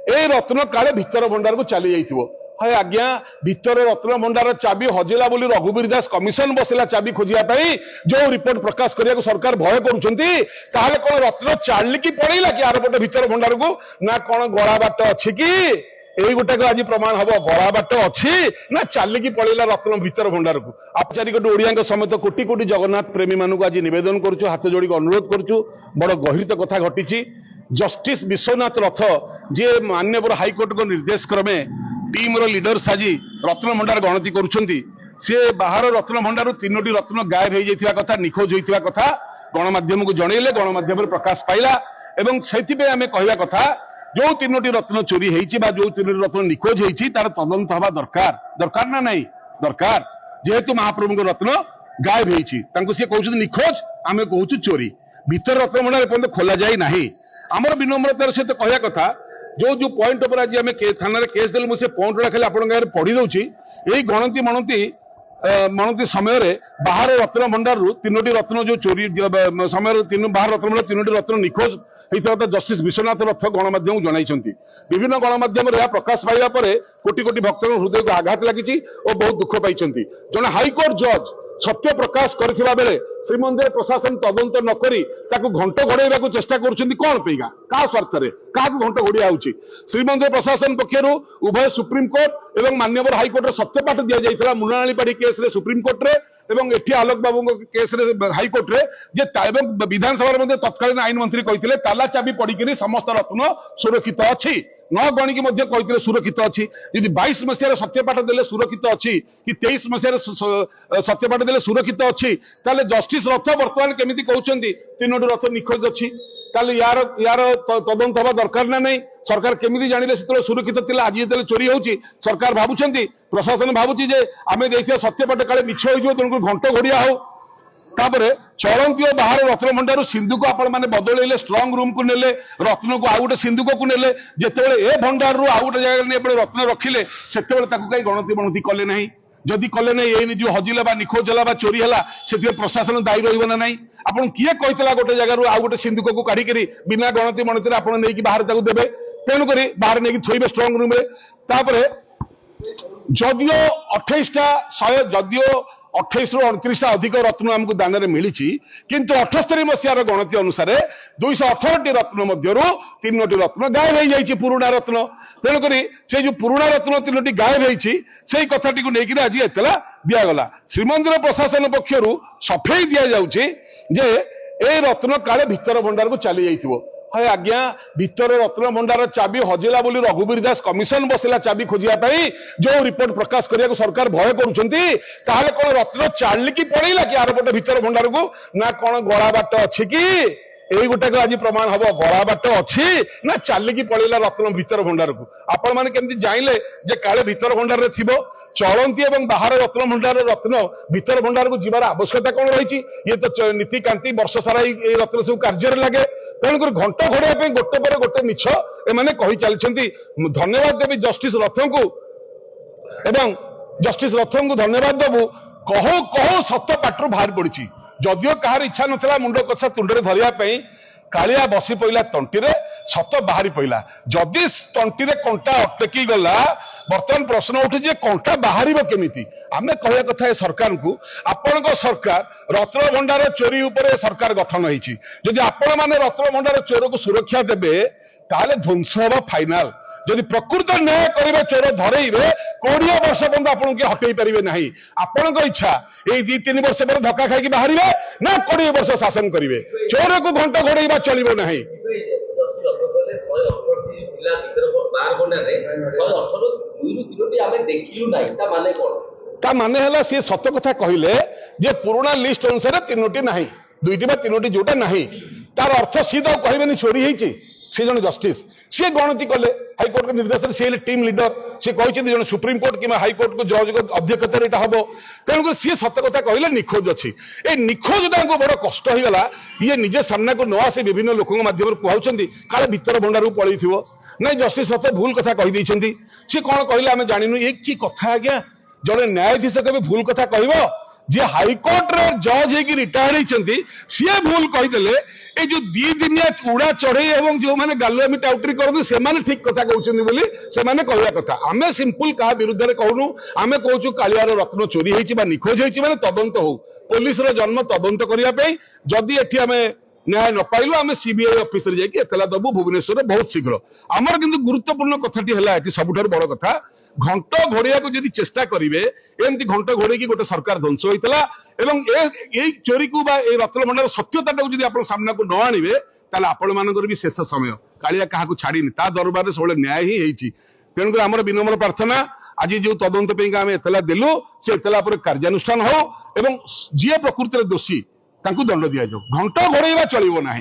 ए रत्न काले भितर भंडार को चली जाइथिबो हाय आज्ञा भितर रत्न भंडार चाबी हजिला बोली रघुवीर दास कमिशन बसिला चाबी खोजिया पाई जो रिपोर्ट प्रकाश करिया सरकार भय करूछंती ताले कोन रत्न चाली की पड़ैला कि आर पटे भितर भंडार को ना कोन गळा बाट अछि कि एई गोटे आज प्रमाण हबो गळा बाट अछि ना चाली की पड़ैला रत्न भितर भंडार को आप चारि कोटी ओडियाक समेत कोटी कोटी जगन्नाथ प्रेमी मानक आज निवेदन करूछु हाथ जोड़ी अनुरोध करूछु बड़ गहिरत कथा घटिछि जस्टिस विश्वनाथ रथ जे माननीय हाईकोर्ट को निर्देश क्रमे टीम रो लीडर्स आज रत्न भंडार गणति करुछंती से बाहर रत्न भंडार तीनोटी रत्न गायब हो जाइथिबा कथा निखोज होइथिबा कथा गणमाध्यम को जनइले गणमाध्यम प्रकाश पाइला एवं सेथिबे आमे कहवा कथा जो तीनोटी रत्न चोरी हेइछि बा जो तीनोटी रत्न निखोज हेइछि तार तदंत हवा दरकार दरकार ना नहीं दरकार जेहेतु महाप्रभु को रत्न गायब हेइछि तांको से कहउछ निखोज आमे कहउछ चोरी भीतर रत्न भंडार पर्यंत खोला जाय नाही आमर विनम्रतार सहित कहया कथा जो जो पॉइंट पर आज आम थाना केस देलु से पॉइंट गुड़ा खाली आपन पढ़ी दउछि एई गणति मणति समय बाहर रत्न भंडार तीनोटी रत्न जो चोरी समय बाहर रत्न भंडार तीनोटी रत्न निखोज होता जस्टिस विश्वनाथ रथ गणमाध्यम जणाइछंती विभिन्न गणमाध्यम प्रकाश पाइबा परे कोटी कोटी भक्त हृदय को आघात लगी और बहुत दुख पाई जने हाईकोर्ट जज सत्य प्रकाश करथिबा बेले श्रीमंदिर प्रशासन तदंत न करी ताकू घंट घोड़ाइबा को चेष्टा करुछंती कोन पेगा का स्वार्थ रे का घंट घोड़िया होउची श्रीमंदिर प्रशासन पक्षरु उभय सुप्रीम कोर्ट एवं माननीय हाईकोर्ट रे सत्यपाठ दिया जाइतला मुनाळीपाड़ी केस रे सुप्रीम कोर्ट रे एवं एठी आलोक बाबू केस रे हाईकोर्ट रे जे विधानसभा रे तत्कालीन आईन मंत्री कहिथिले ताला चाबी पड़िकरी समस्त रत्न सुरक्षित अछि न गणिकी मध्य कहिथिले सुरक्षित अछि यदि 22 मसिया सत्यपाठ देले सुरक्षित अछि कि 23 मसिया सत्यपाठ देले सुरक्षित अछि ताले जस्टिस रथ वर्तमान केमिति कहउचंती तीनोटी रथ निखोज अछि ताले यार यार तदंत हवा दरकार ना नहीं सरकार केमिति जानिले सेतले सुरक्षित थिला आज जेतले चोरी होउची सरकार भाबुचंती प्रशासन भाबुची जे आमे देखिया सत्यपाठ काले मिछ होइजो तनको घंट घोड़िया हो तापरे चलंती बाहर रत्न भंडार सिंधु को आपण माने बदलैले स्ट्रांग रूम को नेले रत्न को आउ गोटे सिंधुक को नेले जेतेबेले ए भंडार रु आउ गोटे जगह ने रत्न रखिले सेतेबेले ताकू काई गणति बनति कले नहीं जदि कले नहीं एनी जो हजिला बा निखोज हला बा चोरी हला सेते प्रशासन दायी रहिबो ना नहीं आपण किए कहितला गोटे जगह रु आउ गोटे सिंधुक को काढी करी बिना गणति मनति आपण नै कि बाहर ताकू देबे तेनु करी बाहर नै कि थोइबे स्ट्रांग रूम रे तापरे जदियो 28 टा 100 जदियो 28 रु 29 टा अधिक रत्न हमको दान रे मिली किंतु 78 मसीहार गणति अनुसार 218 टी रत्न मध्यरु 3टी रत्न गायब हो जाइए पुराणा रत्न तेणुक से जो पुराणा रत्न 3टी गायब होती से कथाटी को लेकिन आज एतला दिगला श्रीमंदिर प्रशासन पक्षर सफेई दि जाउछि जे ए रत्न काले भितर भंडार को चली जाइथिबो हाय आज्ञा भितर रत्न भंडार चाबी हजिला बोली रघुवीर दास कमिशन बसिला चाबी खोजिया पाई जो रिपोर्ट प्रकाश करिया सरकार भय करूछंती ताले कोन रत्न चाली की पड़ैला कि आर पटे भितर भंडार को ना कोन गळा बाट अछि कि एई गोटे आज प्रमाण हबो गळा बाट अछि ना चाली की पड़ैला रत्न भितर भंडार को आपण माने केमति जाइले जे काले भितर भंडार रे थिबो चलंती एवं बाहर रत्न भंडार रत्न भितर भंडार को जीवार आवश्यकता कौन रही ये तो नीतिकांति वर्ष सारा ये रत्न सब कार्य लगे तेणुक घंट घोड़ा गोटे पर गोटे मिछ एमाने कहि चलछंती धन्यवाद देवी जस्टिस रथन को एवं जस्टिस रथन को धन्यवाद देबू कहू कहू सत्य पाटरू बाहर पड़ी जदियो कहार इच्छा नथिला मुंड कछा तुंडरे धरिया कालिया बसी पइला तंटी रे सत बाहरी पइला जदि तंटी रे कंटा अटकी गला बर्तमान प्रश्न उठे जे कंटा बाहरिबो केमिति आमे कहया कथा सरकार को आपण सरकार रत्न भंडार चोरी उपरे सरकार गठन होईची जदि आपण माने रत्न भंडार चोर को सुरक्षा देबे ताले ध्वंस होबा फाइनल जदि प्रकृत न्याय करिवे चोर धरेइबे 20 वर्ष पर्यंत आपन के हटई परिबे नाही आपन को इच्छा ए 2-3 वर्ष पर धक्का खाई बाहरिबे ना 20 वर्ष शासन करिवे चोर को घंटा घोड़ाइबा चलिबो नाही ता माने हला से सत कथा कहिले जे पुराना लिस्ट अनुसार 3टी नाही 2टी बा 3टी जोटा नाही तार अर्थ सीधा कहबेनी चोरी हेची से जन जस्टिस सी गणति कले हाईकोर्ट के निर्देश से टीम लीडर सी कहते जन सुप्रीम कोर्ट कि हाईकोर्ट को जज अध्यक्षतार हम तेणुक सी सत कथा कहले निखोज अच्छी ए निखोज बड़ कष्ट हो गला ये निजे सामना को न आसे विभिन्न लोक मध्यम कहते काले भितर भंडार को पलि थो ना जस्टिस सत भूल कथा कही सी कौन कहले आम जानू ये कि कथा आज्ञा जड़े न्यायाधीश के भूल कथा कह जे हाईकोर्ट रे जज है रिटायर्ड होती सी भूल कहीदेले ये जो 2 दिनिया उड़ा चढ़ई और जो मैंने गालुआमी टाउटरी करते से ठीक कथा कहते से कहवा कथा आम सिंपल क्या विरुद्ध में कहूनु आम कहूँ कालियार रत्न चोरी होती निखोज होती मैंने तदंत हो पुलिस जन्म तदंत करने जदि एटी आम न्याय न पाइलु आम सीबीआई ऑफिस रे जाके एतला दबु भुवनेश्वर बहुत शीघ्र आमर किंतु गुरुत्वपूर्ण कथाटी है सबुठ बड़ कथा घंट घोड़िया को जदि चेष्टा करेंगे एमती घंट घोड़े गोटे सरकार ध्वंस होता चोरी को रत्न भंडार सत्यता को आप सामना को न आणवे आपण मानकर भी शेष समय कालिया क्या छाड़ी ता दरबार में सब न्याय ही होती तेणुकर आम विनम्र प्रार्थना आज जो तदंत आम एतला देलु से एतला पर कार्यानुष्ठान हो जी प्रकृति दोषी दंड दि जाऊ घंट घोड़े चलो ना।